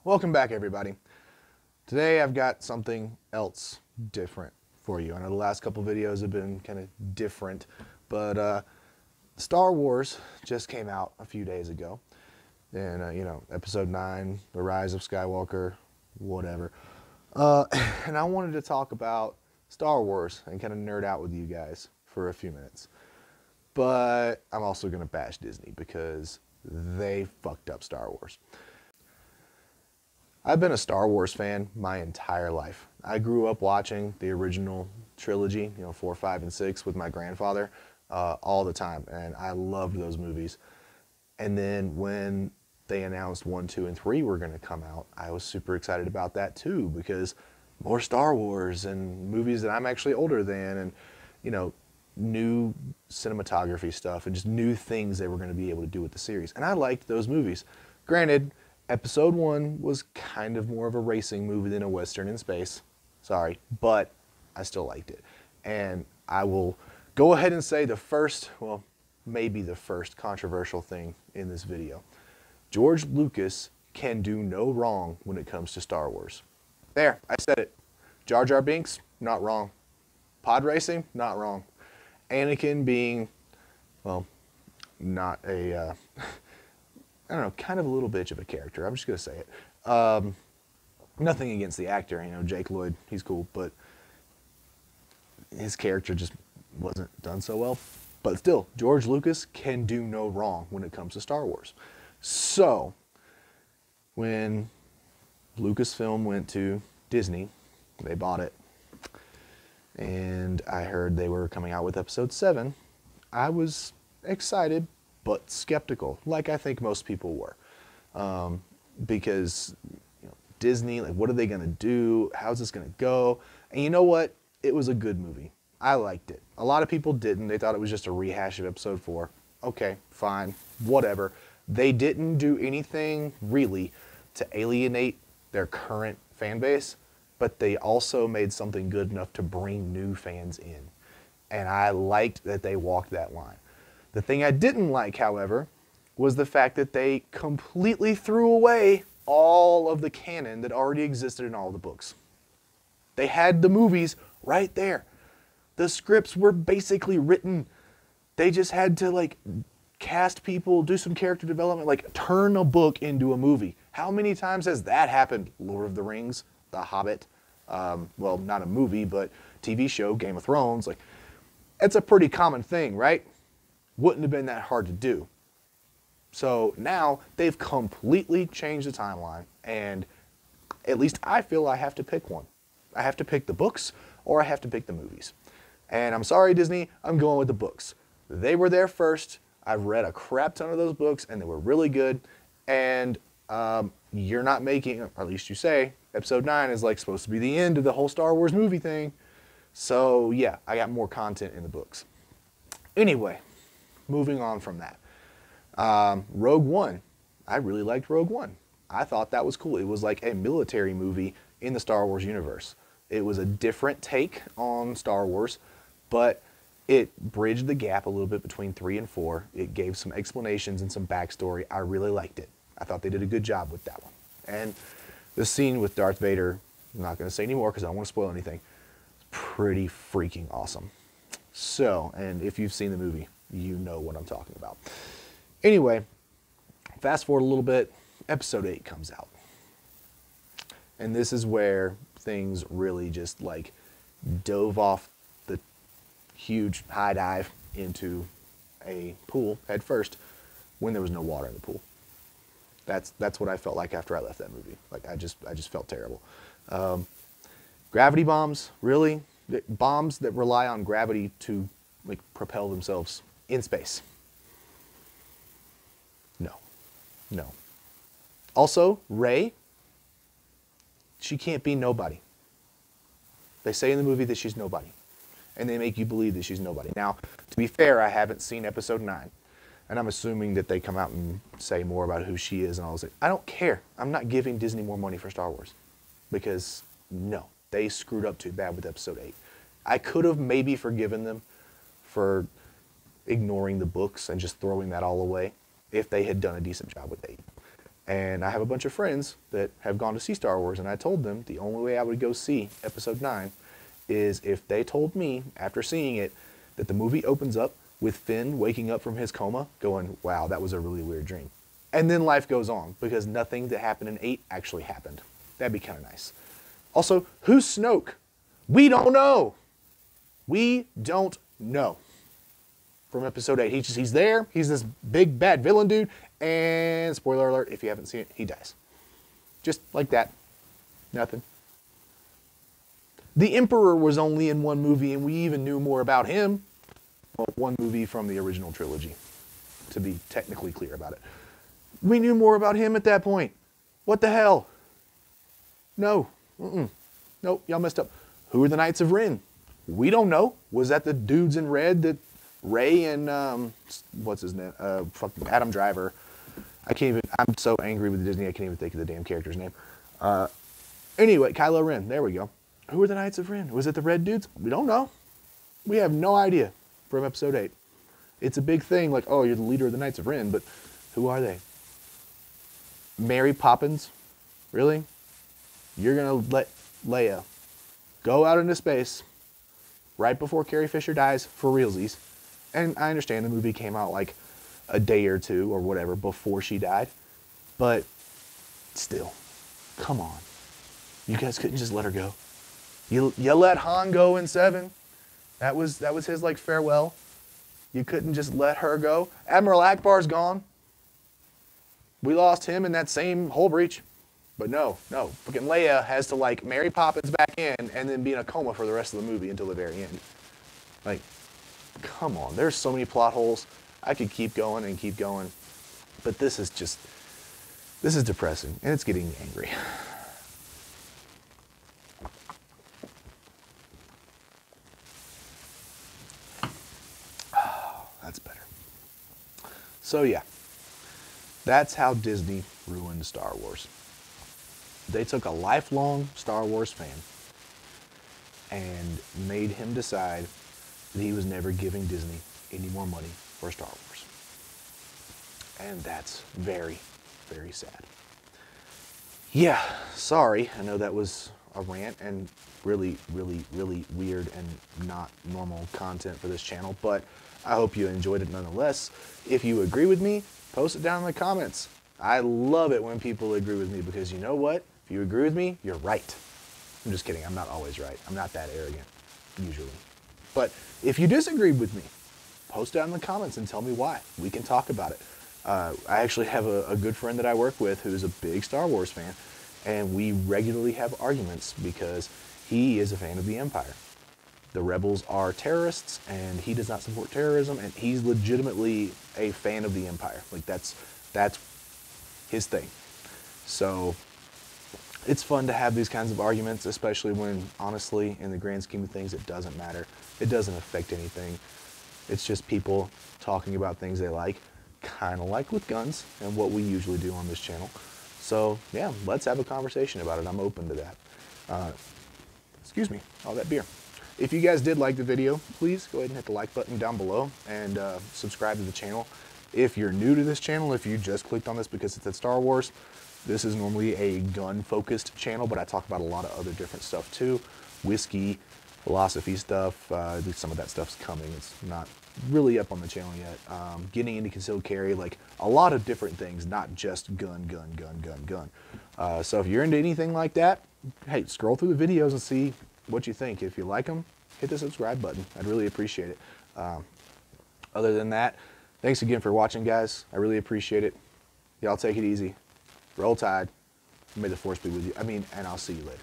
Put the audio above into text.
Welcome back, everybody. Today I've got something else different for you. I know the last couple videos have been kind of different, but Star Wars just came out a few days ago. And, you know, Episode 9, The Rise of Skywalker, whatever. And I wanted to talk about Star Wars and kind of nerd out with you guys for a few minutes. But I'm also going to bash Disney because they fucked up Star Wars. I've been a Star Wars fan my entire life. I grew up watching the original trilogy, 4, 5, and 6 with my grandfather all the time, and I loved those movies. And then when they announced 1, 2, and 3 were going to come out, I was super excited about that too, because more Star Wars and movies that I'm actually older than, and new cinematography stuff and just new things they were going to be able to do with the series. And I liked those movies. Granted, Episode 1 was kind of more of a racing movie than a Western in space. Sorry, but I still liked it. And I will go ahead and say the first, well, maybe the first controversial thing in this video. George Lucas can do no wrong when it comes to Star Wars. There, I said it. Jar Jar Binks, not wrong. Pod racing, not wrong. Anakin being, well, not a... I don't know, kind of a little bitch of a character. I'm just going to say it. Nothing against the actor, Jake Lloyd, he's cool, but his character just wasn't done so well. But still, George Lucas can do no wrong when it comes to Star Wars. So, when Lucasfilm went to Disney, they bought it, and I heard they were coming out with Episode 7. I was excited, but skeptical, like I think most people were, because Disney, like, what are they going to do? How's this going to go? And you know what? It was a good movie. I liked it. A lot of people didn't. They thought it was just a rehash of Episode 4. Okay, fine, whatever. They didn't do anything really to alienate their current fan base, but they also made something good enough to bring new fans in. And I liked that they walked that line. The thing I didn't like, however, was the fact that they completely threw away all of the canon that already existed in all the books. They had the movies right there. The scripts were basically written. They just had to, cast people, do some character development, turn a book into a movie. How many times has that happened? Lord of the Rings, The Hobbit, well, not a movie, but TV show, Game of Thrones. It's a pretty common thing, right? Wouldn't have been that hard to do. So now they've completely changed the timeline, and at least I feel I have to pick one. I have to pick the books, or I have to pick the movies. And I'm sorry, Disney, I'm going with the books. They were there first. I've read a crap ton of those books, and they were really good. And you're not making, or at least you say, Episode 9 is supposed to be the end of the whole Star Wars movie thing. So yeah, I got more content in the books. Anyway, moving on from that. Rogue One. I really liked Rogue One. I thought that was cool. It was like a military movie in the Star Wars universe. It was a different take on Star Wars, but it bridged the gap a little bit between 3 and 4. It gave some explanations and some backstory. I really liked it. I thought they did a good job with that one. And the scene with Darth Vader, I'm not going to say any more because I don't want to spoil anything, it's pretty freaking awesome. So, and if you've seen the movie, you know what I'm talking about. Anyway, fast forward a little bit, Episode 8 comes out. And this is where things really just dove off the huge high dive into a pool head first when there was no water in the pool. That's what I felt like after I left that movie. I just felt terrible. Gravity bombs, really? Bombs that rely on gravity to propel themselves in space. No. Also, Rey, she can't be nobody. They say in the movie that she's nobody. And they make you believe that she's nobody. Now, to be fair, I haven't seen Episode 9. And I'm assuming that they come out and say more about who she is and all this. I don't care. I'm not giving Disney more money for Star Wars. Because, no, they screwed up too bad with Episode 8. I could have maybe forgiven them for ignoring the books and just throwing that all away if they had done a decent job with 8. And I have a bunch of friends that have gone to see Star Wars, and I told them the only way I would go see Episode 9 is if they told me, after seeing it, that the movie opens up with Finn waking up from his coma going, wow, that was a really weird dream. And then life goes on, because nothing that happened in 8 actually happened. That'd be kind of nice. Also, who's Snoke? We don't know. We don't know. From Episode 8, he's there, he's this big bad villain dude, and spoiler alert, if you haven't seen it, he dies. Just like that. Nothing. The Emperor was only in one movie, and we even knew more about him. Well, one movie from the original trilogy, to be technically clear about it. We knew more about him at that point. What the hell? No. Nope, y'all messed up. Who are the Knights of Ren? We don't know. Was that the dudes in red that Ray and, what's his name? Fucking Adam Driver. I'm so angry with Disney, I can't even think of the damn character's name. Anyway, Kylo Ren, there we go. Who are the Knights of Ren? Was it the red dudes? We don't know. We have no idea from Episode 8. It's a big thing, like, oh, you're the leader of the Knights of Ren, but who are they? Mary Poppins? Really? You're going to let Leia go out into space right before Carrie Fisher dies for realsies. And I understand the movie came out like a day or two or whatever before she died. But still, come on. You guys couldn't just let her go. You let Han go in 7. That was his like farewell. You couldn't just let her go. Admiral Akbar's gone. We lost him in that same hull breach. But no. Fucking Leia has to like Mary Poppins back in and then be in a coma for the rest of the movie until the very end. Like, come on. There's so many plot holes. I could keep going and keep going. But this is depressing. And it's getting me angry. That's better. So yeah. That's how Disney ruined Star Wars. They took a lifelong Star Wars fan and made him decide that he was never giving Disney any more money for Star Wars. And that's very, very sad. Yeah, sorry. I know that was a rant and really, really, really weird and not normal content for this channel, but I hope you enjoyed it nonetheless. If you agree with me, post it down in the comments. I love it when people agree with me because you know what? If you agree with me, you're right. I'm just kidding. I'm not always right. I'm not that arrogant, usually. But if you disagree with me, post it down in the comments and tell me why. We can talk about it. I actually have a good friend that I work with who's a big Star Wars fan, and we regularly have arguments because he is a fan of the Empire. The rebels are terrorists, and he does not support terrorism, and he's legitimately a fan of the Empire. Like, that's his thing. So it's fun to have these kinds of arguments, especially when, honestly, in the grand scheme of things, it doesn't matter. It doesn't affect anything. It's just people talking about things they like, kind of like with guns and what we usually do on this channel. So, yeah, let's have a conversation about it. I'm open to that. Excuse me, all that beer. If you guys did like the video, please go ahead and hit the like button down below and subscribe to the channel. If you're new to this channel, if you just clicked on this because it's at Star Wars, this is normally a gun-focused channel, but I talk about a lot of other different stuff too. Whiskey, philosophy stuff, some of that stuff's coming. It's not really up on the channel yet. Getting into concealed carry, like a lot of different things, not just gun. So if you're into anything like that, hey, scroll through the videos and see what you think. If you like them, hit the subscribe button. I'd really appreciate it. Other than that, thanks again for watching, guys. I really appreciate it. Y'all take it easy. Roll Tide. May the Force be with you. And I'll see you later.